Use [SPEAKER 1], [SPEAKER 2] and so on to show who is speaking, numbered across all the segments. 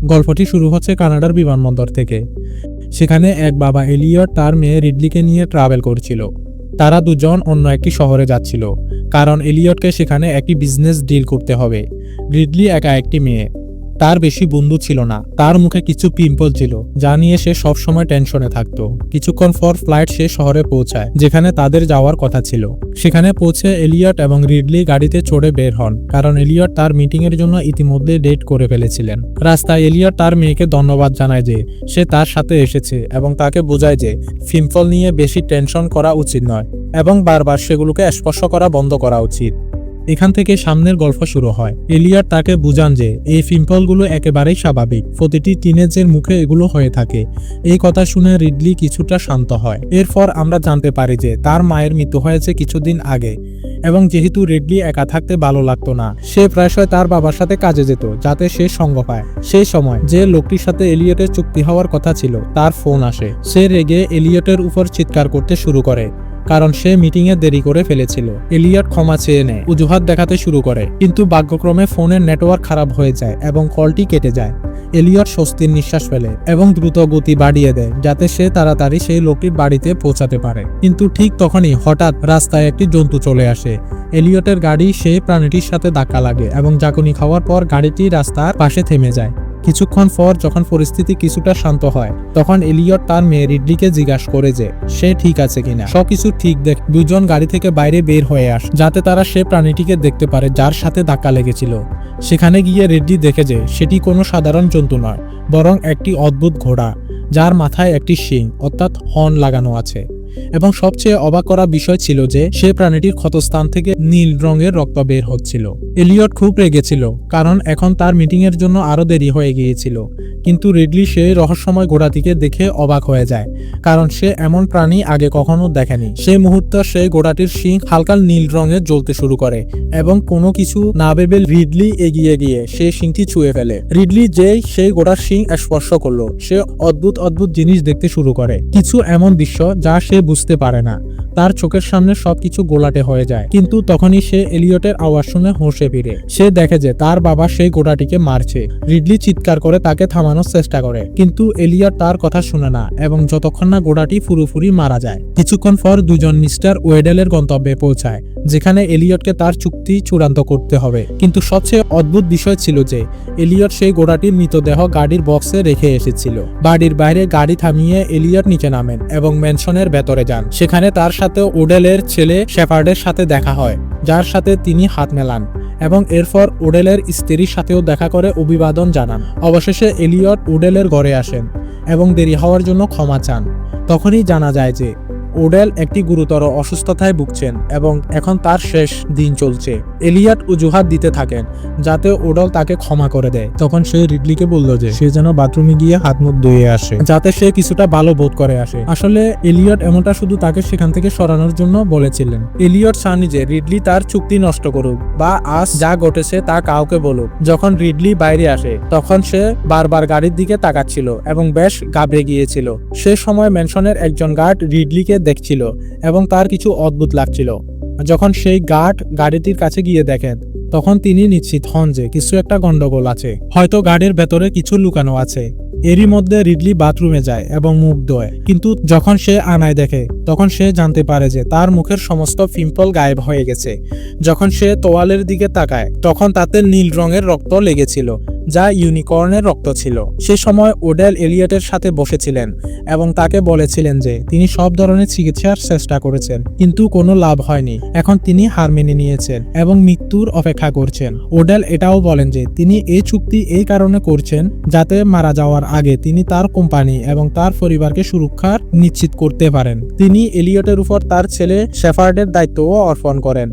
[SPEAKER 1] গল্পটি শুরু হচ্ছে কানাডার বিমানবন্দর থেকে। সেখানে এক বাবা এলিয়ট তার মেয়ে রিডলিকে নিয়ে ট্রাভেল করছিল। তারা দুজন অন্য একটি শহরে যাচ্ছিল, কারণ এলিয়টকে সেখানে একটি বিজনেস ডিল করতে হবে। রিডলি একা একটি মেয়ে, তার বেশি বন্ধু ছিল না। তার মুখে কিছু পিম্পল ছিল, যা নিয়ে সে সবসময় টেনশনে থাকতো। কিছুক্ষণ পর ফ্লাইট সে শহরে পৌঁছায় যেখানে তাদের যাওয়ার কথা ছিল। সেখানে পৌঁছে এলিয়ট এবং রিডলি গাড়িতে চড়ে বের হন, কারণ এলিয়ট তার মিটিং এর জন্য ইতিমধ্যে ডেট করে ফেলেছিলেন। রাস্তায় এলিয়ট তার মেয়েকে ধন্যবাদ জানায় যে সে তার সাথে এসেছে এবং তাকে বোঝায় যে পিম্পল নিয়ে বেশি টেনশন করা উচিত নয় এবং বারবার সেগুলোকে স্পর্শ করা বন্ধ করা উচিত। এখান থেকে সামনের গল্প শুরু হয়। এলিয়ট তাকে বুঝান যে এই পিম্পলগুলো একেবারেই স্বাভাবিক, প্রতিটি টিনেজের মুখে এগুলো হয়ে থাকে। এই কথা শুনে রিডলি কিছুটা শান্ত হয়। এরপর আমরা জানতে পারি যে তার মায়ের মৃত্যু হয়েছে কিছুদিন আগে, এবং যেহেতু রিডলি একা থাকতে ভালো লাগতো না, সে প্রায়শই তার বাবার সাথে কাজে যেত যাতে সে সঙ্গ পায়। সেই সময় যে লোকটির সাথে এলিয়টের চুক্তি হওয়ার কথা ছিল তার ফোন আসে। সে রেগে এলিয়টের উপর চিৎকার করতে শুরু করে, কারণ সে মিটিং এ দেরি করে ফেলেছিল। এলিয়ট ক্ষমা চেয়ে নেয়, অজুহাত দেখাতে শুরু করে, কিন্তু ভাগ্যক্রমে ফোনের নেটওয়ার্ক খারাপ হয়ে যায় এবং কলটি কেটে যায়। এলিয়ট স্বস্তির নিঃশ্বাস ফেলে এবং দ্রুত গতি বাড়িয়ে দেয় যাতে সে তাড়াতাড়ি সেই লোকটির বাড়িতে পৌঁছাতে পারে। কিন্তু ঠিক তখনই হঠাৎ রাস্তায় একটি জন্তু চলে আসে। এলিয়টের গাড়ি সেই প্রাণীটির সাথে ধাক্কা লাগে এবং ঝাঁকুনি খাওয়ার পর গাড়িটি রাস্তার পাশে থেমে যায়। কিছুক্ষণ পর যখন পরিস্থিতি কিছুটা শান্ত হয়, তখন এলিয়ট তার মেয়ে রিডলিকে জিজ্ঞাসা করে যে সে ঠিক আছে কিনা। সবকিছু ঠিক দেখ দুজন গাড়ি থেকে বাইরে বের হয়ে আসে যাতে তারা সে প্রাণীটিকে দেখতে পারে যার সাথে ধাক্কা লেগেছিল। সেখানে গিয়ে রিডলি দেখে যে সেটি কোনো সাধারণ জন্তু নয়, বরং একটি অদ্ভুত ঘোড়া যার মাথায় একটি শিং অর্থাৎ হর্ন লাগানো আছে। এবং সবচেয়ে অবাক করা বিষয় ছিল যে সে প্রাণীটির ক্ষতস্থান থেকে নীল রঙের রক্ত বের হচ্ছিল। এলিয়ট খুব রেগেছিল, কারণ এখন তার মিটিং এর জন্য আরো দেরি হয়ে গিয়েছিল। কিন্তু রিডলি সেই রহস্যময় ঘোড়াটিকে দেখে অবাক হয়ে যায়, কারণ সে এমন প্রাণী আগে কখনো দেখেনি। সেই মুহূর্তে সেই ঘোড়াটির শিং হালকা নীল রঙে জ্বলতে শুরু করে এবং কোনো কিছু না ভেবে রিডলি এগিয়ে গিয়ে সেই শিংটি ছুঁয়ে ফেলে। রিডলি যেই সেই ঘোড়ার শিং স্পর্শ করলো, সে অদ্ভুত অদ্ভুত জিনিস দেখতে শুরু করে। কিছু এমন দৃশ্য যা সে বুঝতে পারে না। তার চোখের সামনে সবকিছু গোলাটে হয়ে যায়। কিন্তু তখনই সে এলিয়টের আওয়াজ শুনে হোঁশে ফিরে। সে দেখে যে তার বাবা সেই ঘোড়াটিকে মারছে। রিডলি চিৎকার করে তাকে থামানোর চেষ্টা করে, কিন্তু এলিয়ট তার কথা শুনে না এবং যতক্ষণ না ঘোড়াটি পুরোপুরি মারা যায়। কিছুক্ষণ পর দুজন মিস্টার ওয়েডেলের গন্তব্যে পৌঁছায়, যেখানে এলিয়টকে তার চুক্তি চূড়ান্ত করতে হবে। কিন্তু সবচেয়ে অদ্ভুত বিষয় ছিল যে এলিয়ট সেই ঘোড়াটির মৃতদেহ গাড়ির বক্সে রেখে এসেছিল। বাড়ির বাইরে গাড়ি থামিয়ে এলিয়ট নিচে নামেন এবং ম্যানশনের ভেতরে যান। সেখানে তার সাথে ওডেলের ছেলে শেফার্ডের সাথে দেখা হয়, যার সাথে তিনি হাত মেলান এবং এরপর ওডেলের স্ত্রীর সাথেও দেখা করে অভিবাদন জানান। অবশেষে এলিয়ট ওডেলের ঘরে আসেন এবং দেরি হওয়ার জন্য ক্ষমা চান। তখনই জানা যায় যে ওডেল একটি গুরুতর অসুস্থতায় ভুগছেন এবং এখন তার শেষ দিন চলছে। এলিয়ট অজুহাত দিতে থাকেন যাতে ওডেল তাকে ক্ষমা করে দেয়। তখন সে রিডলিকে বলল যে সে যেন বাথরুমে গিয়ে হাত মুখ ধুয়ে আসে, যাতে সে কিছুটা ভালো বোধ করে আসে। আসলে এলিয়ট এমনটা শুধু তাকে সেখান থেকে সরানোর জন্য বলেছিলেন। এলিয়ট চাননি যে রিডলি তার চুক্তি নষ্ট করুক বা আজ যা ঘটেছে তা কাউকে বলুক। যখন রিডলি বাইরে আসে তখন সে বারবার গাড়ির দিকে তাকাচ্ছিল এবং বেশ ঘাবড়ে গিয়েছিল। সে সময় ম্যানশনের একজন গার্ড রিডলিকে দেখছিল এবং তার কিছু অদ্ভুত লাগছিল। যখন সেই গার্ড গাড়িটির কাছে গিয়ে দেখেন, তখন তিনি নিশ্চিত হন যে কিছু একটা গন্ডগোল আছে, হয়তো গাড়ির ভেতরে কিছু লুকানো আছে। এরই মধ্যে রিডলি বাথরুমে যায় এবং মুখ ধোয়, কিন্তু যখন সে আয়নায় দেখে তখন সে জানতে পারে যে তার মুখের সমস্ত পিম্পল গায়েব হয়ে গেছে। যখন সে তোয়ালের দিকে তাকায় তখন তাতে নীল রঙের রক্ত লেগেছিল, যা ইউনিকর্নের রক্ত ছিল। সে সময় ওডেল এলিয়টের সাথে বসেছিলেন এবং তাকে বলেছিলেন যে তিনি সব ধরনের চিকিৎসার চেষ্টা করেছেন, কিন্তু কোনো লাভ হয়নি। এখন তিনি হার মেনে নিয়েছেন এবং মৃত্যুর অপেক্ষা করছেন। ওডেল এটাও বলেন যে তিনি এই চুক্তি এই কারণে করছেন যাতে মারা যাওয়ার আগে তিনি তার কোম্পানি এবং তার পরিবারকে সুরক্ষা নিশ্চিত করতে পারেন। তিনি এলিয়টের উপর তার ছেলে শেফার্ডের দায়িত্বও অর্পণ করেন।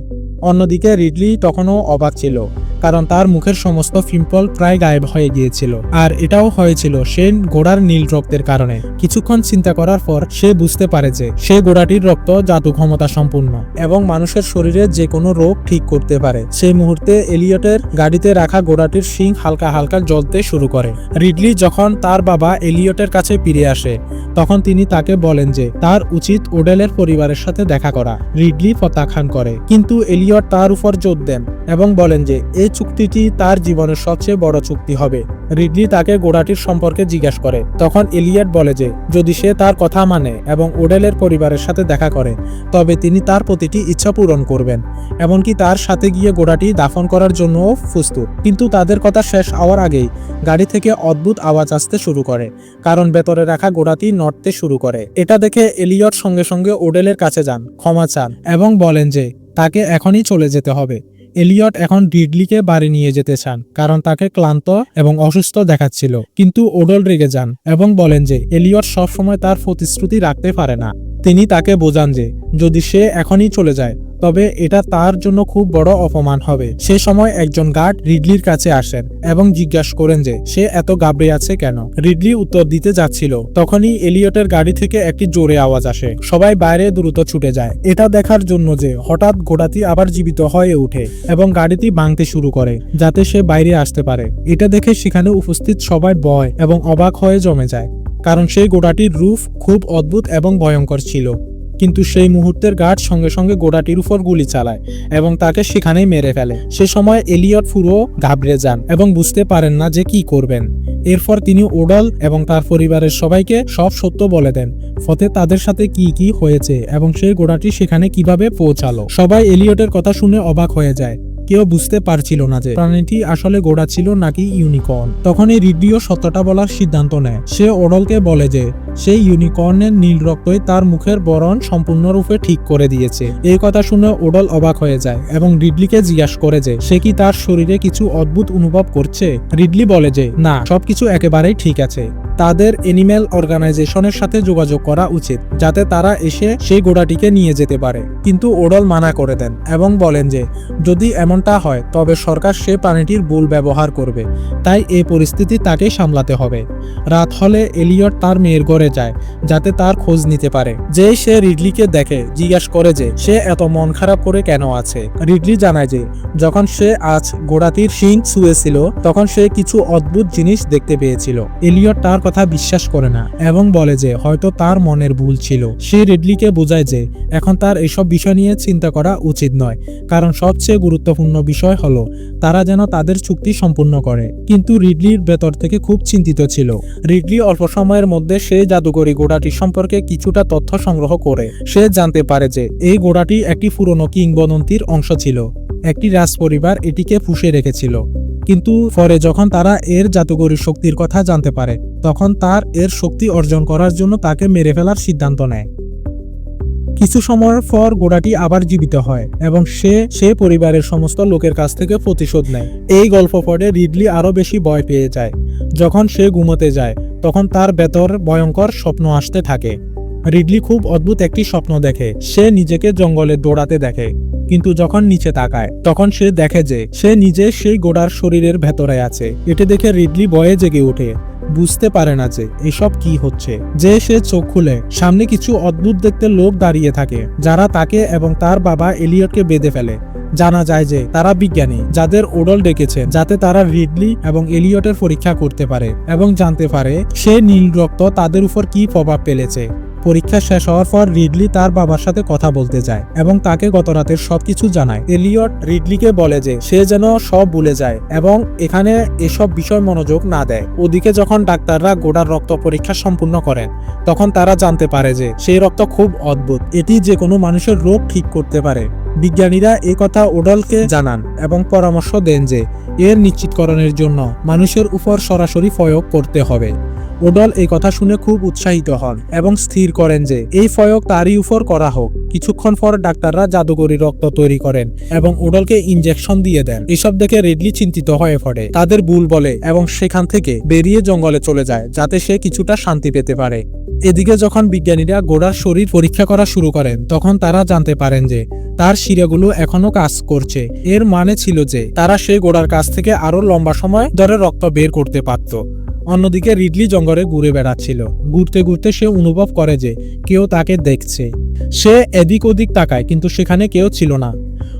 [SPEAKER 1] অন্যদিকে রিডলি তখনও অবাক ছিল, কারণ তার মুখের সমস্ত পিম্পল প্রায় গায়েব হয়ে গিয়েছিল, আর এটাও হয়েছিল সে ঘোড়ার নীল রক্তের কারণে। কিছুক্ষণ চিন্তা করার পর সে বুঝতে পারে যে সে ঘোড়াটির রক্ত জাদু ক্ষমতা সম্পূর্ণ এবং মানুষের শরীরে যে কোনো রোগ ঠিক করতে পারে। সেই মুহূর্তে এলিয়টের গাড়িতে রাখা ঘোড়াটির শিং হালকা হালকা জ্বলতে শুরু করে। রিডলি যখন তার বাবা এলিয়টের কাছে ফিরে আসে তখন তিনি তাকে বলেন যে তার উচিত ওডেলের পরিবারের সাথে দেখা করা। রিডলি প্রত্যাখ্যান করে, কিন্তু এলিয়ট তার উপর জোর দেন এবং বলেন যে এই এই চুক্তিটি তার জীবনের সবচেয়ে বড় চুক্তি হবে। রিডলি তাকে ঘোড়াটির সম্পর্কে জিজ্ঞাসা করে। তখন এলিয়ট বলে যে যদি সে তার কথা মানে এবং ওডেলের পরিবারের সাথে দেখা করে তবে তিনি তার প্রতিটি ইচ্ছা পূরণ করবেন, এমনকি তার সাথে গিয়ে ঘোড়াটি দাফন করার জন্যও প্রস্তুত। কিন্তু তাদের কথা শেষ হওয়ার আগেই গাড়ি থেকে অদ্ভুত আওয়াজ আসতে শুরু করে, কারণ ভেতরে রাখা ঘোড়াটি নড়তে শুরু করে। এটা দেখে এলিয়ট সঙ্গে সঙ্গে ওডেলের কাছে যান, ক্ষমা চান এবং বলেন যে তাকে এখনই চলে যেতে হবে। এলিয়ট এখন রিডলিকে বাড়ি নিয়ে যেতে চান, কারণ তাকে ক্লান্ত এবং অসুস্থ দেখাচ্ছিল। কিন্তু ওডেল রেগে যান এবং বলেন যে এলিয়ট সবসময় তার প্রতিশ্রুতি রাখতে পারে না। তিনি তাকে বোঝান যে যদি সে এখনই চলে যায় তবে এটা তার জন্য খুব বড় অপমান হবে। সে সময় একজন গার্ড রিডলির কাছে আসেন এবং জিজ্ঞাসা করেন যে সে এত ঘাবড়ে আছে কেন। রিডলি উত্তর দিতে যাচ্ছিল, তখনই এলিয়টের গাড়ি থেকে একটি জোরে আওয়াজ আসে। সবাই বাইরে দ্রুত ছুটে যায় এটা দেখার জন্য যে হঠাৎ ঘোড়াটি আবার জীবিত হয়ে ওঠে এবং গাড়িটি ভাঙতে শুরু করে যাতে সে বাইরে আসতে পারে। এটা দেখে সেখানে উপস্থিত সবাই ভয় এবং অবাক হয়ে জমে যায়, কারণ সেই ঘোড়াটির রূপ খুব অদ্ভুত এবং ভয়ঙ্কর ছিল। কিন্তু সেই মুহূর্তের গার্ড সঙ্গে সঙ্গে ঘোড়াটির উপর গুলি চালায় এবং তাকে সেখানেই মেরে ফেলে। সে সময় এলিয়ট পুরো ঘাবড়ে যান এবং বুঝতে পারেন না যে কি করবেন। এরপর তিনি ওডেল এবং তার পরিবারের সবাইকে সব সত্য বলে দেন, ফলে তাদের সাথে কি কি হয়েছে এবং সেই ঘোড়াটি সেখানে কিভাবে পৌঁছালো। সবাই এলিয়টের কথা শুনে অবাক হয়ে যায়। কেউ বুঝতে পারছিল না যে প্রাণীটি আসলে ঘোড়া ছিল নাকি ইউনিকর্ন। তখনই রিডলিও সত্যটা বলার সিদ্ধান্ত নেয়। সে ওডেলকে বলে যে সেই ইউনিকর্নের নীল রক্তই তার মুখের বরণ সম্পূর্ণরূপে ঠিক করে দিয়েছে। এই কথা শুনে ওডেল অবাক হয়ে যায় এবং রিডলিকে জিজ্ঞাসা করে যে সে কি তার শরীরে কিছু অদ্ভুত অনুভব করছে। রিডলি বলে যে না, সবকিছু একেবারেই ঠিক আছে। তাদের এনিম্যাল অর্গানাইজেশনের সাথে যোগাযোগ করা উচিত যাতে তারা এসে সেই ঘোড়াটিকে নিয়ে যেতে পারে। কিন্তু ওডেল মানা করে দেন এবং বলেন যে যদি এমনটা হয় তবে সরকার সে প্রাণীটির ভুল ব্যবহার করবে, তাই এই পরিস্থিতি তাকেই সামলাতে হবে। রাত হলে এলিয়ট তার মেয়ের ঘরে যায় যাতে তার খোঁজ নিতে পারে। যে সে রিডলিকে দেখে জিজ্ঞাসা করে যে সে এত মন খারাপ করে কেন আছে। রিডলি জানায় যে যখন সে আজ ঘোড়াটির শিং ছুঁয়েছিল তখন সে কিছু অদ্ভুত জিনিস দেখতে পেয়েছিল। এলিয়ট তার কথা বিশ্বাস করে না এবং বলে যে হয়তো তার মনের ভুল ছিল। সে রিডলিকে বোঝায় যে এখন তার এসব বিষয় নিয়ে চিন্তা করা উচিত নয়, কারণ সবচেয়ে গুরুত্বপূর্ণ বিষয় হলো তারা যেন তাদের চুক্তি সম্পূর্ণ করে। কিন্তু রিডলির ভেতর থেকে খুব চিন্তিত ছিল। রিডলি অল্প সময়ের মধ্যে সেই জাদুকরী ঘোড়াটি সম্পর্কে কিছুটা তথ্য সংগ্রহ করে। সে জানতে পারে যে এই ঘোড়াটি একটি পুরনো কিংবদন্তির অংশ ছিল। একটি রাজপরিবার এটিকে পুষে রেখেছিল, কিন্তু পরে যখন তারা এর জাদুকরী শক্তির কথা জানতে পারে তখন তার এর শক্তি অর্জন করার জন্য তাকে মেরে ফেলার সিদ্ধান্ত নেয়। কিছু সময়ের পর ঘোড়াটি আবার জীবিত হয় এবং সে পরিবারের সমস্ত লোকের কাছ থেকে প্রতিশোধ নেয়। এই গল্প পড়ে রিডলি আরো বেশি ভয় পেয়ে যায়। যখন সে ঘুমোতে যায় তখন তার ভেতর ভয়ঙ্কর স্বপ্ন আসতে থাকে। রিডলি খুব অদ্ভুত একটি স্বপ্ন দেখে। সে নিজেকে জঙ্গলে দৌড়াতে দেখে, কিন্তু যখন নিচে তাকায় তখন সে দেখে যে সে নিজে সেই ঘোড়ার শরীরের ভেতরে আছে। এটা দেখে রিডলি ভয়ে জেগে ওঠে, বুঝতে পারে না যে এসব কি হচ্ছে। যে সে চোখ খুলে সামনে কিছু অদ্ভুত দেখতে লোক দাঁড়িয়ে থাকে যারা তাকে এবং তার বাবা এলিয়টকে বেঁধে ফেলে। জানা যায় যে তারা বিজ্ঞানী যাদের ওডেল ডেকেছে যাতে তারা রিডলি এবং এলিয়টের পরীক্ষা করতে পারে এবং জানতে পারে সে নীল রক্ত তাদের উপর কি প্রভাব ফেলেছে। পরীক্ষা শেষ হওয়ার পর রিডলি তার বাবার সাথে কথা বলতে যায় এবং তাকে গত রাতের সবকিছু জানায়। এলিয়ট রিডলিকে বলে যে সে যেন সব ভুলে যায় এবং এখানে এসব বিষয় মনোযোগ না দেয়। ওদিকে যখন ডাক্তাররা ঘোড়ার রক্ত পরীক্ষা সম্পূর্ণ করেন তখন তারা জানতে পারে যে সেই রক্ত খুব অদ্ভুত, এটি যে কোনো মানুষের রোগ ঠিক করতে পারে। বিজ্ঞানীরা এই কথা ওডেলকে জানান এবং পরামর্শ দেন যে এর নিশ্চিতকরণের জন্য মানুষের উপর সরাসরি প্রয়োগ করতে হবে। ওডেল এই কথা শুনে খুব উৎসাহিত হন এবং স্থির করেন যে এই প্রয়োগ তারই উপর করা হোক। কিছুক্ষণ পর ডাক্তাররা জাদুকরী রক্ত তৈরি করেন এবং ওডেলকে ইনজেকশন দিয়ে দেন। এসব দেখে রিডলি চিন্তিত হয়ে পড়ে, তাদের ভুল বলে এবং সেখান থেকে বেরিয়ে জঙ্গলে চলে যায় যাতে সে কিছুটা শান্তি পেতে পারে। এদিকে যখন বিজ্ঞানীরা ঘোড়ার শরীর পরীক্ষা করা শুরু করেন তখন তারা জানতে পারেন যে তার শিরাগুলো এখনো কাজ করছে। এর মানে ছিল যে তারা সেই ঘোড়ার কাছ থেকে আরো লম্বা সময় ধরে রক্ত বের করতে পারত। অন্যদিকে রিডলি জঙ্গলে ঘুরে বেড়াচ্ছিল। ঘুরতে ঘুরতে সে অনুভব করে যে কেউ তাকে দেখছে। সে এদিক ওদিক তাকায় কিন্তু সেখানে কেউ ছিল না।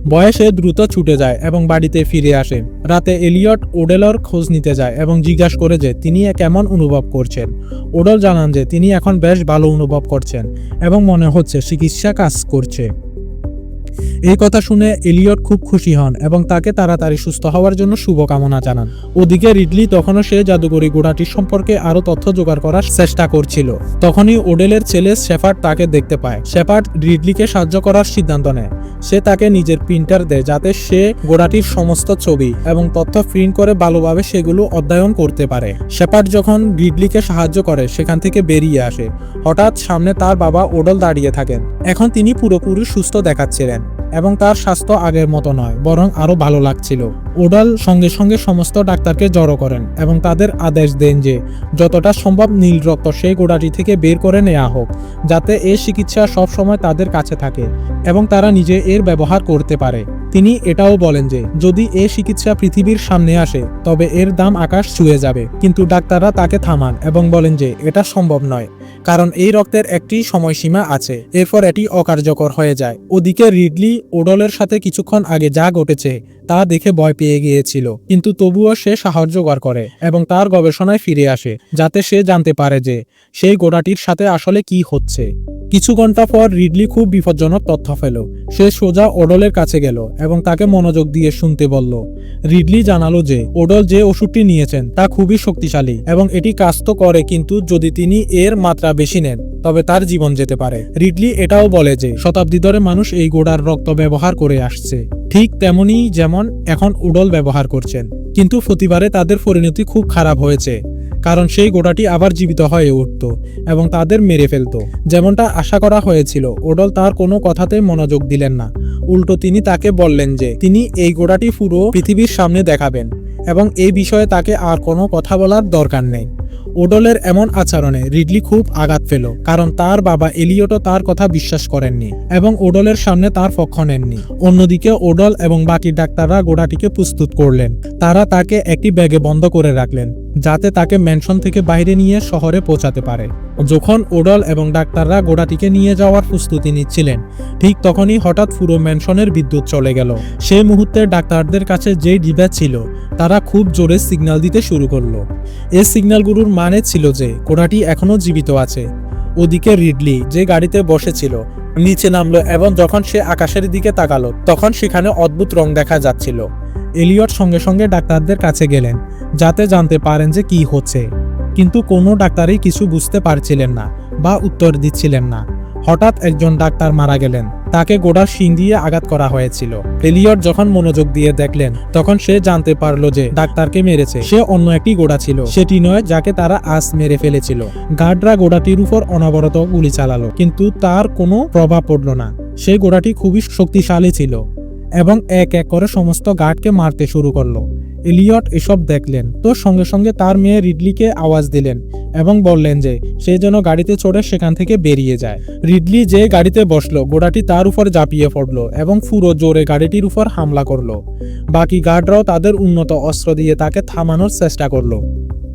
[SPEAKER 1] ভয়ে সে দ্রুত ছুটে যায় এবং বাড়িতে ফিরে আসে। রাতে এলিয়ট ওডেলের খোঁজ নিতে যায় এবং জিজ্ঞাসা করে যে তিনি কেমন অনুভব করছেন। ওডেল জানান যে তিনি এখন বেশ ভালো অনুভব করছেন এবং মনে হচ্ছে চিকিৎসা কাজ করছে। এই কথা শুনে এলিয়ট খুব খুশি হন এবং তাকে তাড়াতাড়ি সুস্থ হওয়ার জন্য শুভকামনা জানান। ওদিকে রিডলি তখনও সে জাদুকরী ঘোড়াটির সম্পর্কে আরো তথ্য জোগাড় করার চেষ্টা করছিল। তখনই ওডেলের ছেলে শেফার্ড তাকে দেখতে পায়। শেফার্ড রিডলিকে সাহায্য করার সিদ্ধান্ত নেয়। সে তাকে নিজের প্রিন্টার দেয় যাতে সে ঘোড়াটির সমস্ত ছবি এবং তথ্য প্রিন্ট করে ভালোভাবে সেগুলো অধ্যয়ন করতে পারে। শেফার্ড যখন রিডলিকে সাহায্য করে সেখান থেকে বেরিয়ে আসে, হঠাৎ সামনে তার বাবা ওডল দাঁড়িয়ে থাকেন। এখন তিনি পুরোপুরি সুস্থ দেখাচ্ছিলেন এবং তার স্বাস্থ্য আগের মতো নয়, বরং আরো ভালো লাগছিল। ওডাল সঙ্গে সঙ্গে সমস্ত ডাক্তারকে জড়ো করেন এবং তাদের আদেশ দেন যে যতটা সম্ভব নীল রক্ত সেই ঘোড়াটি থেকে বের করে নেওয়া হোক, যাতে এই চিকিৎসা সব সময় তাদের কাছে থাকে এবং তারা নিজে এর ব্যবহার করতে পারে। তিনি এটাও বলেন যে যদি এই চিকিৎসা পৃথিবীর সামনে আসে তবে এর দাম আকাশ ছুঁয়ে যাবে, কিন্তু ডাক্তাররা তাকে থামান এবং বলেন যে এটা সম্ভব নয়, কারণ এই রক্তের একটি সময়সীমা আছে, এরপর এটি অকার্যকর হয়ে যায়। ওদিকে রিডলি ওডলের সাথে কিছুক্ষণ আগে যা ঘটেছে তা দেখে ভয় পেয়ে গিয়েছিল, কিন্তু তবুও সে সাহায্য করে এবং তার গবেষণায় ফিরে আসে যাতে সে জানতে পারে যে সেই ঘোড়াটির সাথে আসলে কি হচ্ছে। কিছু ঘন্টা পর রিডলি খুব বিপজ্জনক তথ্য পেল। সে সোজা ওডলের কাছে গেল এবং তাকে মনোযোগ দিয়ে শুনতে বলল। রিডলি জানালো যে ওডল যে ওষুধটি নিয়েছেন তা খুবই শক্তিশালী এবং এটি কাজ তো করে, কিন্তু যদি তিনি এর মাত্রা বেশি নেন তবে তার জীবন যেতে পারে। রিডলি এটাও বলে যে শতাব্দী ধরে মানুষ এই ঘোড়ার রক্ত ব্যবহার করে আসছে, ঠিক তেমনি যেমন এখন ওডল ব্যবহার করছেন, কিন্তু প্রতিবারে তাদের পরিণতি খুব খারাপ হয়েছে, কারণ সেই ঘোড়াটি আবার জীবিত হয়ে উঠত এবং তাদের মেরে ফেলত। যেমনটা আশা করা হয়েছিল, ওডল তার কোনো কথাতেই মনোযোগ দিলেন না। উল্টো তিনি তাকে বললেন যে তিনি এই ঘোড়াটি পুরো পৃথিবীর সামনে দেখাবেন এবং এই বিষয়ে তাকে আর কোনো কথা বলার দরকার নেই। ওডলের এমন আচরণে রিডলি খুব আঘাত পেল, কারণ তার বাবা এলিয়টও তার কথা বিশ্বাস করেননি এবং ওডলের সামনে তার পক্ষ নেননি। অন্যদিকে ওডল এবং বাকি ডাক্তাররা ঘোড়াটিকে প্রস্তুত করলেন। তারা তাকে একটি ব্যাগে বন্ধ করে রাখলেন যাতে তাকে ম্যানশন থেকে বাইরে নিয়ে শহরে পৌঁছাতে পারে। যখন ওডল এবং ডাক্তাররা ঘোড়াটিকে নিয়ে যাওয়ার প্রস্তুতি নিচ্ছিলেন, ঠিক তখনই হঠাৎ পুরো ম্যানশনের বিদ্যুৎ চলে গেল। সেই মুহূর্তে ডাক্তারদের কাছে যে ডিভাইস ছিল তারা খুব জোরে সিগন্যাল দিতে শুরু করলো। এই সিগন্যালগুলোর মানে ছিল যে ঘোড়াটি এখনো জীবিত আছে। ওদিকে রিডলি যে গাড়িতে বসেছিল নিচে নামলো এবং যখন সে আকাশের দিকে তাকালো তখন সেখানে অদ্ভুত রং দেখা যাচ্ছিল। এলিয়ট সঙ্গে সঙ্গে ডাক্তারদের কাছে গেলেন যাতে জানতে পারেন যে কি হচ্ছে, কিন্তু কোনো ডাক্তারই কিছু বুঝতে পারছিলেন না বা উত্তর দিচ্ছিলেন না। হঠাৎ একজন ডাক্তার মারা গেলেন, তাকে ঘোড়ার শিং দিয়ে আঘাত করা হয়েছিল। এলিয়ট যখন মনোযোগ দিয়ে দেখলেন তখন সে জানতে পারলো যে ডাক্তারকে মেরেছে সে অন্য একটি ঘোড়া ছিল, সেটি নয় যাকে তারা আজ মেরে ফেলেছিল। গার্ডরা ঘোড়াটির উপর অনবরত গুলি চালালো, কিন্তু তার কোনো প্রভাব পড়ল না। সেই ঘোড়াটি খুবই শক্তিশালী ছিল এবং এক এক করে সমস্ত গার্ডকে মারতে শুরু করলো। এলিয়ট এসব দেখলেন তো সঙ্গে সঙ্গে তার মেয়ে রিডলিকে আওয়াজ দিলেন এবং বললেন যে সে যেন গাড়িতে চড়ে সেখান থেকে বেরিয়ে যায়। রিডলি যে গাড়িতে বসলো ঘোড়াটি তার উপর ঝাঁপিয়ে পড়লো এবং পুরো জোরে গাড়িটির উপর হামলা করলো। বাকি গার্ডরাও তাদের উন্নত অস্ত্র দিয়ে তাকে থামানোর চেষ্টা করলো,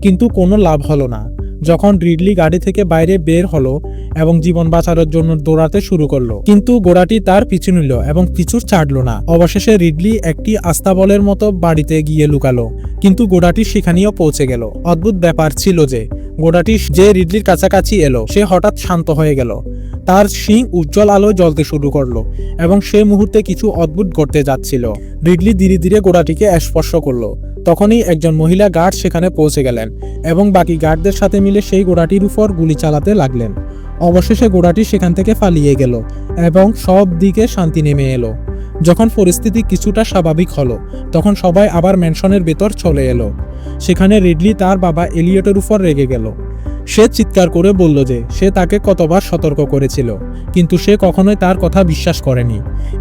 [SPEAKER 1] কিন্তু কোনো লাভ হলো না। যখন রিডলি গাড়ি থেকে বাইরে বের হলো এবং জীবন বাঁচানোর জন্য দৌড়াতে শুরু করলো, কিন্তু ঘোড়াটি তার পিছু নিল এবং পিছু ছাড়লো না। অবশেষে রিডলি একটি আস্তাবলের মতো বাড়িতে গিয়ে লুকালো, কিন্তু ঘোড়াটি সেখানেও পৌঁছে গেল। অদ্ভুত ব্যাপার ছিল যে ঘোড়াটি যে রিডলির কাছাকাছি এলো সে হঠাৎ শান্ত হয়ে গেল। তার শিং উজ্জ্বল আলোয় জ্বলতে শুরু করলো এবং সেই মুহূর্তে কিছু অদ্ভুত ঘটতে যাচ্ছিল। রিডলি ধীরে ধীরে ঘোড়াটিকে স্পর্শ করলো। তখনই একজন মহিলা গার্ড সেখানে পৌঁছে গেলেন এবং বাকি গার্ডদের সাথে মিলে সেই ঘোড়াটির উপর গুলি চালাতে লাগলেন। অবশেষে ঘোড়াটি সেখান থেকে পালিয়ে গেল এবং সব দিকে শান্তি নেমে এলো। যখন পরিস্থিতি কিছুটা স্বাভাবিক হলো তখন সবাই আবার ম্যানশনের ভেতর চলে এলো। সেখানে রিডলি তার বাবা এলিয়টের উপর রেগে গেল। সে চিৎকার করে বলল যে সে তাকে কতবার সতর্ক করেছিল, কিন্তু সে কখনোই তার কথা বিশ্বাস করেনি।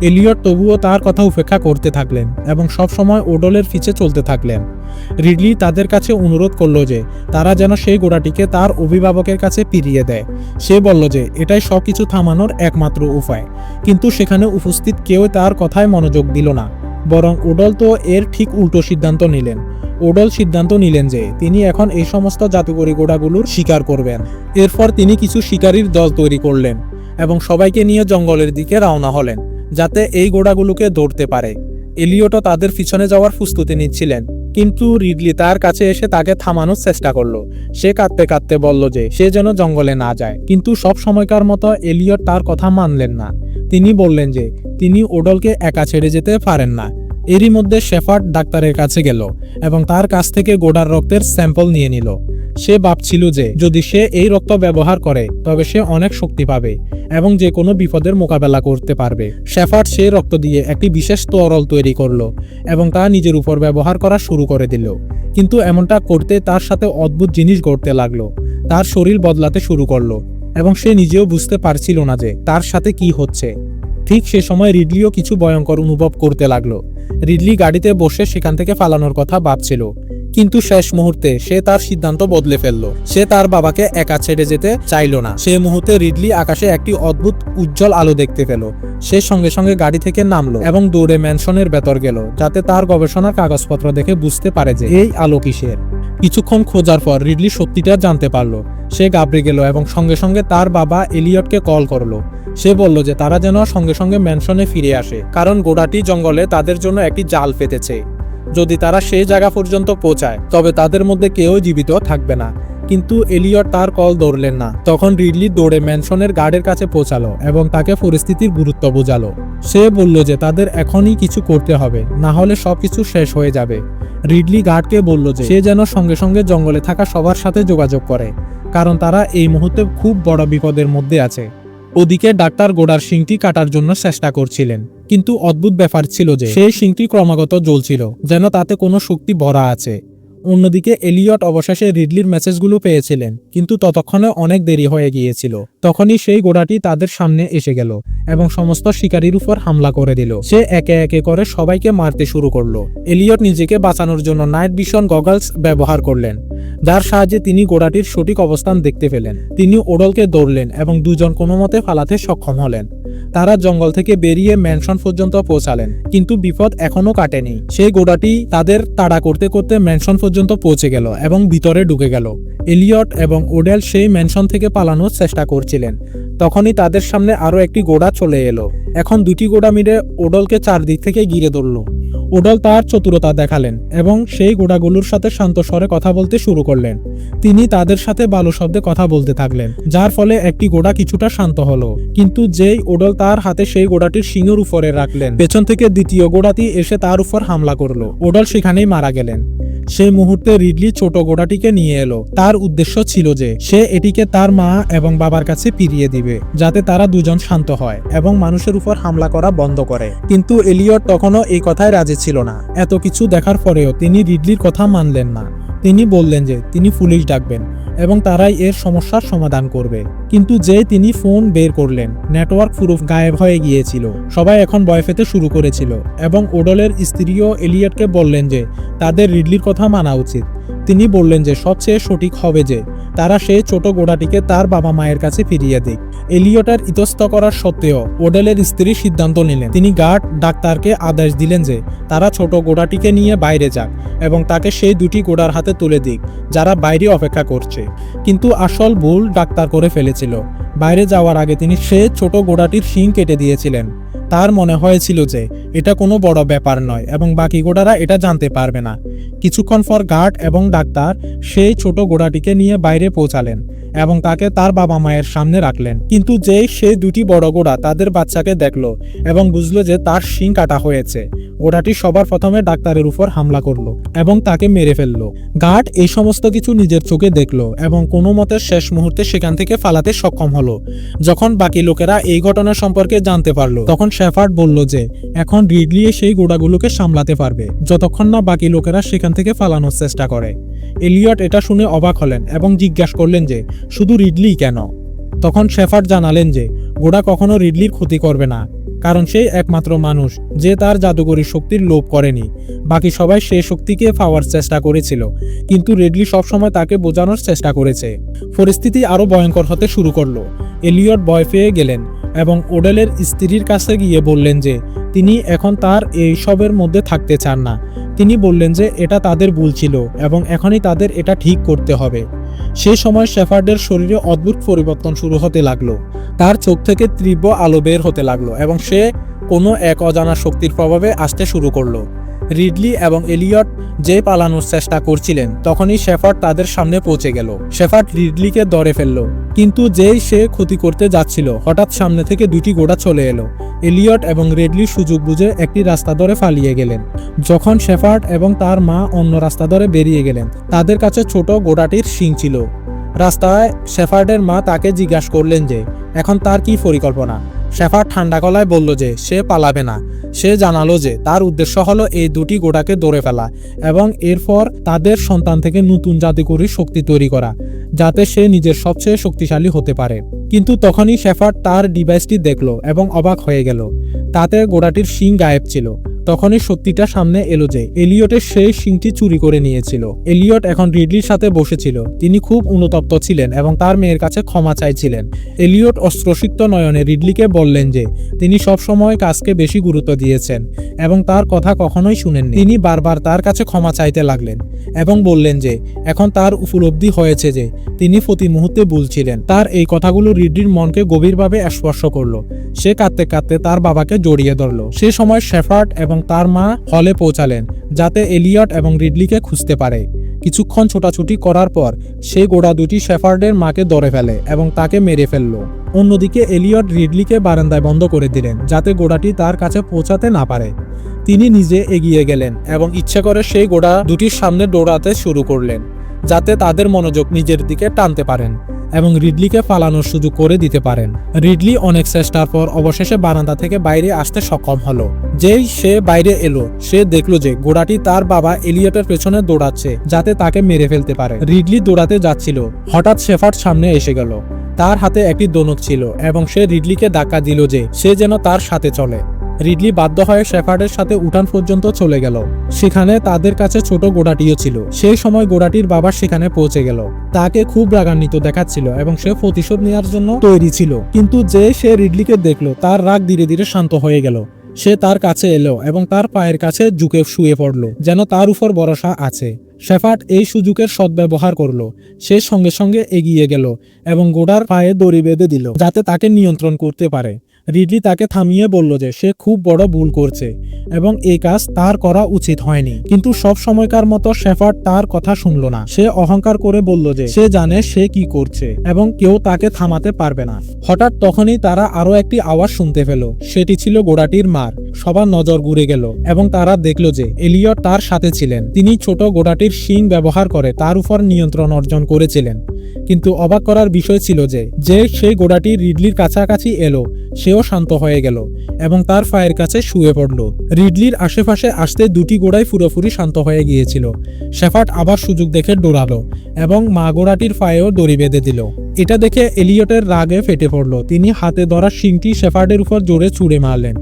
[SPEAKER 1] এলিয়ট তবুও তার কথা উপেক্ষা করতে থাকলেন এবং সব সময় ওডলের পিছে চলতে থাকলেন। রিডলি তাদের কাছে অনুরোধ করলো যে তারা যেন সেই ঘোড়াটিকে তার অভিভাবকের কাছে ফিরিয়ে দেয়। সে বলল যে এটাই সবকিছু থামানোর একমাত্র উপায়, কিন্তু সেখানে উপস্থিত কেউ তার কথায় মনোযোগ দিল না, বরং ওডল তো এর ঠিক উল্টো সিদ্ধান্ত নিলেন। ওডল সিদ্ধান্ত নিলেন যে তিনি এখন এই সমস্ত জাদুকরী ঘোড়াগুলোর শিকার করবেন। এরপর তিনি কিছু শিকারীর দল তৈরি করলেন এবং সবাইকে নিয়ে জঙ্গলের দিকে রওনা হলেন যাতে এই ঘোড়াগুলোকে ধরতে পারে। এলিয়টও তাদের পিছনে যাওয়ার প্রস্তুতি নিচ্ছিলেন, কিন্তু রিডলি তার কাছে এসে তাকে থামানোর চেষ্টা করলো। সে কাঁদতে কাঁদতে বলল যে সে যেন জঙ্গলে না যায়, কিন্তু সব সময়কার মতো এলিয়ট তার কথা মানলেন না। তিনি বললেন যে তিনি ওডলকে একা ছেড়ে যেতে পারেন না। এরই মধ্যে শেফার্ড ডাক্তারের কাছে গেল এবং তার কাছ থেকে গোডার রক্তের স্যাম্পল নিয়ে নিল। সে ভাবছিল যে যদি সে এই রক্ত ব্যবহার করে তবে সে অনেক শক্তি পাবে এবং যে কোনো বিপদের মোকাবেলা করতে পারবে। শেফার্ড সেই রক্ত দিয়ে একটি বিশেষ তরল তৈরি করলো এবং তা নিজের উপর ব্যবহার করা শুরু করে দিল। কিন্তু এমনটা করতে তার সাথে অদ্ভুত জিনিস ঘটতে লাগলো। তার শরীর বদলাতে শুরু করলো এবং সে নিজেও বুঝতে পারছিল না যে তার সাথে কি হচ্ছে। ঠিক সে সময় রিডলিও কিছু ভয়ঙ্কর অনুভব করতে লাগলো। রিডলি গাড়িতে বসে সেখান থেকে পালানোর কথা ভাবছিল, কিন্তু শেষ মুহূর্তে সে তার সিদ্ধান্ত বদলে ফেললো। সে তার বাবাকে একা ছেড়ে যেতে চাইল না। সে মুহূর্তে রিডলি আকাশে একটি অদ্ভুত উজ্জ্বল আলো দেখতে পেল। সে সঙ্গে সঙ্গে গাড়ি থেকে নামলো এবং দৌড়ে ম্যানশনের ভেতর গেল, যাতে তার গবেষণার কাগজপত্র দেখে বুঝতে পারে যে এই আলো কিসের। কিছুক্ষণ খোঁজার পর রিডলি সত্যিটা জানতে পারলো। সে ঘাবড়ে গেল এবং সঙ্গে সঙ্গে তার বাবা এলিয়টকে কল করলো। সে বলল যে তারা যেন সঙ্গে সঙ্গে ম্যানশনে ফিরে আসে, কারণ গোড়াটি জঙ্গলে তাদের জন্য একটি জাল পেতেছে। যদি তারা সেই জায়গা পর্যন্ত পৌঁছায় তবে তাদের মধ্যে কেউ জীবিত থাকবে না। কিন্তু এলিয়ট তার কল ধরলেন না। তখন রিডলি দৌড়ে ম্যানশনের গার্ডের কাছে পৌঁছালো এবং তাকে পরিস্থিতির গুরুত্ব বোঝালো। সে বলল যে তাদের এখনই কিছু করতে হবে, না হলে সবকিছু শেষ হয়ে যাবে। রিডলি গার্ডকে বলল যে সে যেন সঙ্গে সঙ্গে জঙ্গলে থাকা সবার সাথে যোগাযোগ করে, কারণ তারা এই মুহূর্তে খুব বড় বিপদের মধ্যে আছে। ওদিকে ডাক্তার গোড়ার শিংটি কাটার জন্য চেষ্টা করছিলেন, কিন্তু অদ্ভুত ব্যাপার ছিল যে সেই শিংটি ক্রমাগত জ্বলছিল, যেন তাতে কোনো শক্তি ভরা আছে। অন্যদিকে এলিয়ট অবশেষে রিডলির মেসেজগুলো পেয়েছিলেন, কিন্তু ততক্ষণে অনেক দেরি হয়ে গিয়েছিল। তখনই সেই গোড়াটি তাদের সামনে এসে গেল এবং সমস্ত শিকারীর উপর হামলা করে দিল। সে একে একে করে সবাইকে মারতে শুরু করলো। এলিয়ট নিজেকে বাঁচানোর জন্য নাইট ভিশন গগলস ব্যবহার করলেন, যার সাহায্যে তিনি গোড়াটির সঠিক অবস্থান দেখতে পেলেন। তিনি ওডলকে দৌড়লেন এবং দুজন কোনো মতে পালাতে সক্ষম হলেন। তারা জঙ্গল থেকে বেরিয়ে ম্যানশন পর্যন্ত পৌঁছালেন, কিন্তু বিপদ এখনো কাটেনি। সেই গোড়াটি তাদের তাড়া করতে করতে ম্যানশন পর্যন্ত পৌঁছে গেল এবং ভিতরে ঢুকে গেল। এলিয়ট এবং ওডেল সেই ম্যানশন থেকে পালানোর চেষ্টা করছিলেন। তখনই তাদের সামনে আরো একটি গোড়া চলে এলো। এখন দুটি গোড়া মিলে ওডলকে চারদিক থেকে ঘিরে ধরল। ওডল তার চতুরতা দেখালেন এবং সেই গোড়াগুলোর সাথে শান্ত স্বরে কথা বলতে শুরু করলেন। তিনি তাদের সাথে ভালো শব্দে কথা বলতে থাকলেন, যার ফলে একটি গোড়া কিছুটা শান্ত হলো। কিন্তু যেই ওডল তার হাতে সেই গোড়াটির শিঙের উপরে রাখলেন, পেছন থেকে দ্বিতীয় গোড়াটি এসে তার উপর হামলা করলো। ওডল সেখানেই মারা গেলেন। সেই মুহূর্তে রিডলি ছোট গোড়াটিকে নিয়ে এলো। তার উদ্দেশ্য ছিল যে সে এটিকে তার মা এবং বাবার কাছে ফিরিয়ে দিবে, যাতে তারা দুজন শান্ত হয় এবং মানুষের উপর হামলা করা বন্ধ করে। কিন্তু এলিয়ট তখনও এই কথায় রাজি ছিল না। এত কিছু দেখার পরেও তিনি রিডলির কথা মানলেন না। তিনি বললেন যে তিনি পুলিশ ডাকবেন এবং তারাই এর সমস্যার সমাধান করবে। কিন্তু যে তিনি ফোন বের করলেন, নেটওয়ার্ক পুরো গায়েব হয়ে গিয়েছিল। সবাই এখন ভয় পেতে শুরু করেছিল এবং ওডলের স্ত্রীও এলিয়টকে বললেন যে তাদের রিডলির কথা মানা উচিত। তিনি বললেন যে সবচেয়ে সঠিক হবে যে তারা সেই ছোট গোড়াটিকে তার বাবা মায়ের কাছে ফিরিয়ে দিক। এলিয়টের ইতস্ত করার সত্ত্বেও ওডেলের স্ত্রী সিদ্ধান্ত নিলেন। তিনি গার্ড ডাক্তারকে আদেশ দিলেন যে তারা ছোট গোড়াটিকে নিয়ে বাইরে যাক এবং তাকে সেই দুটি গোড়ার হাতে তুলে দিক যারা বাইরে অপেক্ষা করছে। কিন্তু আসল ভুল ডাক্তার করে ফেলেছিল। বাইরে যাওয়ার আগে তিনি সেই ছোট গোড়াটির শিং কেটে দিয়েছিলেন। তার মনে হয়েছিল যে এটা কোনো বড় ব্যাপার নয় এবং বাকি গোড়ারা এটা জানতে পারবে না। কিছুক্ষণ পর গার্ড এবং ডাক্তার সেই ছোট গোড়াটিকে নিয়ে বাইরে পৌঁছালেন এবং তাকে তার বাবা মায়ের সামনে রাখলেন। কিন্তু যেই সেই দুটি বড় গোড়া তাদের বাচ্চাকে দেখলো এবং বুঝলো যে তার শিং কাটা হয়েছে, গোড়াটি সবার প্রথমে ডাক্তারের উপর হামলা করলো এবং তাকে মেরে ফেললো। গার্ড এই সমস্ত কিছু নিজের চোখে দেখলো এবং কোনো মতে শেষ মুহূর্তে সেখান থেকে পালাতে সক্ষম হলো। যখন বাকি লোকেরা এই ঘটনা সম্পর্কে জানতে পারলো, তখন শেফার্ড বলল যে এখন রিডলি সেই গোড়াগুলোকে সামলাতে পারবে যতক্ষণ না বাকি লোকেরা সেখান থেকে পালানোর চেষ্টা করে। এলিয়ট এটা শুনে অবাক হলেন এবং জিজ্ঞাসা করলেন যে শুধু রিডলি কেন? তখন শেফার্ড জানালেন যে গোড়া কখনো রিডলির ক্ষতি করবে না, কারণ সেই একমাত্র মানুষ যে তার জাদুকরী শক্তির লোভ করেনি। বাকি সবাই সেই শক্তিকে পাওয়ার চেষ্টা করেছিল, কিন্তু রিডলি সবসময় তাকে বোঝানোর চেষ্টা করেছে। পরিস্থিতি আরো ভয়ঙ্কর হতে শুরু করলো। এলিয়ট ভয় পেয়ে গেলেন এবং ওডেলের স্ত্রীর কাছে গিয়ে বললেন যে তিনি এখন তার এই সবের মধ্যে থাকতে চান না। তিনি বললেন যে এটা তাদের ভুল ছিল এবং এখনই তাদের এটা ঠিক করতে হবে। সেই সময় শেফার্ডের শরীরে অদ্ভুত পরিবর্তন শুরু হতে লাগলো। তার চোখ থেকে তীব্র আলো বের হতে লাগলো এবং সে কোনো এক অজানা শক্তির প্রভাবে আসতে শুরু করলো। রিডলি এবং এলিয়ট যে পালানোর চেষ্টা করছিলেন তখনই শেফার্ড তাদের সামনে পৌঁছে গেল। শেফার্ড রিডলিকে ধরে ফেলল, কিন্তু যেই সে ক্ষতি করতে যাচ্ছিল হঠাৎ সামনে থেকে দুটি ঘোড়া চলে এলো। এলিয়ট এবং রিডলি সুযোগ বুঝে একটি রাস্তা ধরে পালিয়ে গেলেন। যখন শেফার্ড এবং তার মা অন্য রাস্তা ধরে বেরিয়ে গেলেন, তাদের কাছে ছোট ঘোড়াটির শিং ছিল। রাস্তায় শেফার্ডের মা তাকে জিজ্ঞাসা করলেন যে এখন তার কি পরিকল্পনা। শেফার্ড ঠান্ডা গলায় বলল যে সে পালাবে না। সে জানালো যে তার উদ্দেশ্য হলো এই দুটি ঘোড়াকে ধরে ফেলা এবং এরপর তাদের সন্তান থেকে নতুন জাদুকরী শক্তি তৈরি করা, যাতে সে নিজের সবচেয়ে শক্তিশালী হতে পারে। কিন্তু তখনই শেফার্ড তার ডিভাইসটি দেখলো এবং অবাক হয়ে গেল। তাতে ঘোড়াটির শিং গায়েব ছিল। তখনই সত্যিটা সামনে এলো যে এলিয়টের সেই শিংটি চুরি করে নিয়েছিল। এলিয়ট এখন রিডলির সাথে বসেছিল। তিনি খুব অনুতপ্ত ছিলেন এবং তার মেয়ের কাছে ক্ষমা চাইছিলেন। এলিয়ট অস্ত্রসিক্ত নয়নে রিডলিকে বললেন যে তিনি সবসময় কাজকে বেশি গুরুত্ব দিয়েছেন এবং তার কথা কখনোই শুনেননি। তিনি বারবার তার কাছে ক্ষমা চাইতে লাগলেন এবং বললেন যে এখন তার উপলব্ধি হয়েছে যে তিনি প্রতি মুহূর্তে ভুল ছিলেন। তার এই কথাগুলো রিডলির মনকে গভীরভাবে স্পর্শ করলো। সে কাঁদতে কাঁদতে তার বাবাকে জড়িয়ে ধরল। সে সময় শেফার্ড এবং তার মা হলে পৌঁছালেন যাতে এলিয়ট এবং রিডলিকে খুঁজতে পারে। কিছুক্ষণ ছোটাছুটি করার পর সে ঘোড়া দুটি শেফার্ডের মাকে ধরে ফেলে এবং তাকে মেরে ফেলল। অন্যদিকে এলিয়ট রিডলিকে বারান্দায় বন্ধ করে দিলেন যাতে ঘোড়াটি তার কাছে পৌঁছাতে না পারে। তিনি নিজে এগিয়ে গেলেন এবং ইচ্ছে করে সেই ঘোড়া দুটির সামনে দৌড়াতে শুরু করলেন যাতে তাদের মনোযোগ নিজের দিকে টানতে পারেন এবং রিডলিকে পালানোর সুযোগ করে দিতে পারেন। রিডলি অনেক চেষ্টার পর অবশেষে বারান্দা থেকে বাইরে আসতে সক্ষম হলো। যেই সে বাইরে এলো, সে দেখলো যে ঘোড়াটি তার বাবা এলিয়টের পেছনে দৌড়াচ্ছে যাতে তাকে মেরে ফেলতে পারে। রিডলি দৌড়াতে যাচ্ছিল, হঠাৎ শেফার্ড সামনে এসে গেল। তার হাতে একটি দোনক ছিল এবং সে রিডলিকে ধাক্কা দিল যে সে যেন তার সাথে চলে। রিডলি বাধ্য হয়ে শেফার্ডের সাথে উঠান পর্যন্ত চলে গেল। সেখানে তাদের কাছে ছোট ঘোড়াটিও ছিল। সেই সময় ঘোড়াটির বাবা সেখানে পৌঁছে গেল। তাকে খুব রাগান্বিত দেখাচ্ছিল এবং সে প্রতিশোধ নেওয়ার জন্য তৈরি ছিল। কিন্তু যে সে রিডলিকে দেখলো, তার রাগ ধীরে ধীরে শান্ত হয়ে গেল। সে তার কাছে এলো এবং তার পায়ের কাছে ঝুঁকে শুয়ে পড়ল, যেন তার উপর ভরসা আছে। শেফার্ড এই সুযোগের সদ্ব্যবহার করলো। সে সঙ্গে সঙ্গে এগিয়ে গেল এবং ঘোড়ার পায়ে দড়ি বেঁধে দিল যাতে তাকে নিয়ন্ত্রণ করতে পারে। রিডলি তাকে থামিয়ে বলল যে সে খুব বড় ভুল করছে এবং এই কাজ তার করা উচিত হয়নি। কিন্তু সব সময়কার মতো শেফার্ড তার কথা শুনল না। সে অহংকার করে বলল যে সে জানে সে কি করছে এবং কেউ তাকে থামাতে পারবে না। হঠাৎ তখনই তারা আরো একটি আওয়াজ শুনতে পেল। সেটি ছিল ঘোড়াটির মার। সবার নজর ঘুরে গেল এবং তারা দেখল যে এলিয়ট তার সাথে ছিলেন। তিনি ছোট ঘোড়াটির শিং ব্যবহার করে তার উপর নিয়ন্ত্রণ অর্জন করেছিলেন। কিন্তু অবাক করার বিষয় ছিল যে সেই ঘোড়াটি রিডলির কাছাকাছি এলো, সেও শান্ত হয়ে গেল এবং তার পায়ের কাছে শুয়ে পড়ল। রিডলির আশেপাশে আসতে দুটি ঘোড়াই পুরোপুরি শান্ত হয়ে গিয়েছিল। শেফার্ড আবার সুযোগ দেখে দৌড়ালো এবং মা ঘোড়াটির পায়েও দড়ি বেঁধে দিল। এটা দেখে এলিয়টের রাগে ফেটে পড়ল। তিনি হাতে ধরা শিংটি শেফার্ডের উপর জোরে ছুঁড়ে মারলেন।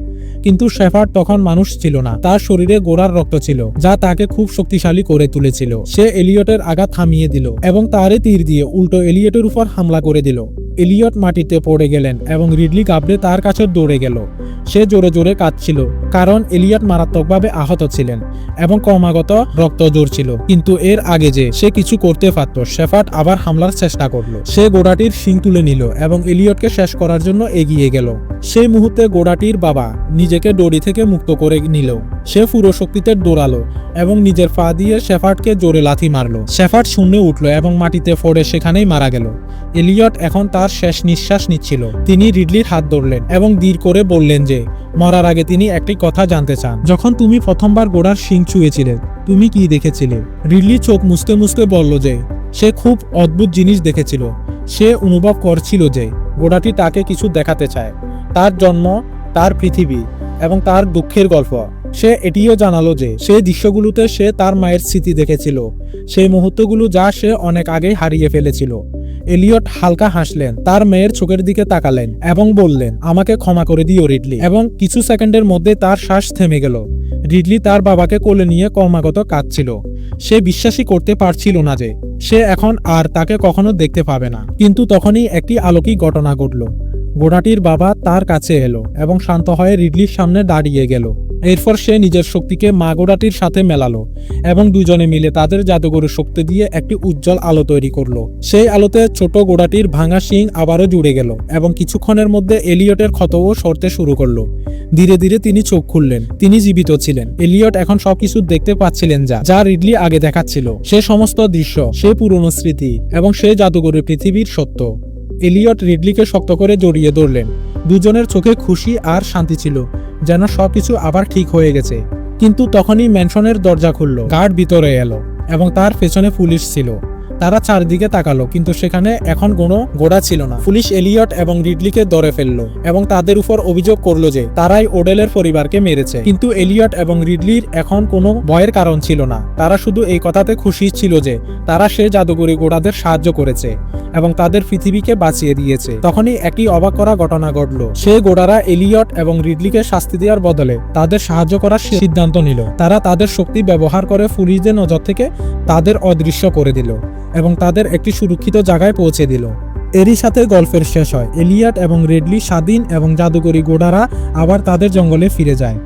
[SPEAKER 1] কিন্তু শেফার্ড তখন মানুষ ছিল না। তার শরীরে ঘোড়ার রক্ত ছিল, যা তাকে খুব শক্তিশালী করে তুলেছিল। সে এলিয়টের আঘাত থামিয়ে দিল এবং তারে তীর দিয়ে উল্টো এলিয়টের উপর হামলা করে দিল। এলিয়ট মাটিতে পড়ে গেলেন এবং রিডলি কাঁপড়ে তার কাছে দৌড়ে গেল। সে জোরে জোরে কাঁদছিল কারণ এলিয়ট মারাত্মকভাবে আহত ছিলেন এবং ক্রমাগত রক্ত ঝরছিল। কিন্তু এর আগে যে সে কিছু করতে পারত, শেফার্ড আবার হামলার চেষ্টা করলো। সে ঘোড়াটির শিং তুলে নিল এবং এলিয়টকে শেষ করার জন্য এগিয়ে গেল। সেই মুহূর্তে ঘোড়াটির বাবা নিজেকে দড়ি থেকে মুক্ত করে নিল। সে পুরো শক্তিতে দৌড়ালো এবং নিজের পা দিয়ে শেফার্ডকে জোরে লাথি মারলো। শেফার্ড শূন্যে উঠল এবং মাটিতে পড়ে সেখানেই মারা গেল। এলিয়ট এখন তার শেষ নিঃশ্বাস নিচ্ছিল। তিনি রিডলির হাত ধরলেন এবং ধীর করে বললেন যে মরার আগে তিনি একটি কথা জানতে চান। যখন তুমি প্রথমবার ঘোড়ার শিং ছুঁয়েছিলে, তুমি কি দেখেছিলে? রিডলি চোখ মুছতে মুছতে বলল যে সে খুব অদ্ভুত জিনিস দেখেছিল। সে অনুভব করছিল যে ঘোড়াটি তাকে কিছু দেখাতে চায়, তার জন্ম, তার পৃথিবী এবং তার দুঃখের গল্প। সে এটিও জানালো যে সেই দৃশ্যগুলোতে সে তার মায়ের স্মৃতি দেখেছিল, সেই মুহূর্তগুলো যা সে অনেক আগেই হারিয়ে ফেলেছিল। এলিয়ট হালকা হাসলেন, তার মেয়ের চোখের দিকে তাকালেন এবং বললেন, আমাকে ক্ষমা করে দিও রিডলি। এবং কিছু সেকেন্ডের মধ্যে তার শ্বাস থেমে গেল। রিডলি তার বাবাকে কোলে নিয়ে ক্রমাগত কাঁদছিল। সে বিশ্বাসই করতে পারছিল না যে সে এখন আর তাকে কখনো দেখতে পাবে না। কিন্তু তখনই একটি অলৌকিক ঘটনা ঘটল। ঘোড়াটির বাবা তার কাছে এলো এবং শান্ত হয়ে রিডলির সামনে দাঁড়িয়ে গেল। এরপর সে নিজের শক্তিকে মা ঘোড়াটির সাথে মেলালো এবং দুজনে মিলে তাদের জাদুঘরের শক্তি দিয়ে একটি উজ্জ্বল আলো তৈরি করলো। সেই আলোতে ছোট ঘোড়াটির ভাঙা শিং আবারও জুড়ে গেল এবং কিছুক্ষণের মধ্যে এলিয়টের ক্ষতও সরতে শুরু করলো। ধীরে ধীরে তিনি চোখ খুললেন। তিনি জীবিত ছিলেন। এলিয়ট এখন সবকিছু দেখতে পাচ্ছিলেন যা রিডলি আগে দেখাচ্ছিল। সে সমস্ত দৃশ্য, সে পুরনো স্মৃতি এবং সে জাদুঘরের পৃথিবীর সত্য। এলিয়ট রিডলিকে শক্ত করে জড়িয়ে ধরলেন। দুজনের চোখে খুশি আর শান্তি ছিল, যেন সবকিছু আবার ঠিক হয়ে গেছে। কিন্তু তখনই ম্যানশনের দরজা খুলল। গার্ড ভিতরে এলো এবং তার পেছনে পুলিশ ছিল। তারা চারদিকে তাকালো, কিন্তু সেখানে এখন কোনো ঘোড়া ছিল না। পুলিশ এলিয়ট এবং রিডলিকে ধরে ফেললো এবং তাদের উপর অভিযোগ করলো যে তারাই ওডেলের পরিবারকে মেরেছে। কিন্তু এলিয়ট এবং রিডলির এখন কোনো ভয়ের কারণ ছিল না। তারা শুধু এই কথাতে খুশি ছিল যে তারা সে জাদুকরী ঘোড়াদের সাহায্য করেছে এবং তাদের পৃথিবীকে বাঁচিয়ে দিয়েছে। তখনই একটি অবাক করা ঘটনা ঘটল। সেই ঘোড়ারা এলিয়ট এবং রিডলিকে শাস্তি দেওয়ার বদলে তাদের সাহায্য করার সিদ্ধান্ত নিল। তারা তাদের শক্তি ব্যবহার করে পুলিশদের নজর থেকে তাদের অদৃশ্য করে দিল এবং তাদের একটি সুরক্ষিত জায়গায় পৌঁছে দিল। এরই সাথে গল্পের শেষ হয়। এলিয়ট এবং রিডলি স্বাধীন এবং জাদুকরী ঘোড়ারা আবার তাদের জঙ্গলে ফিরে যায়।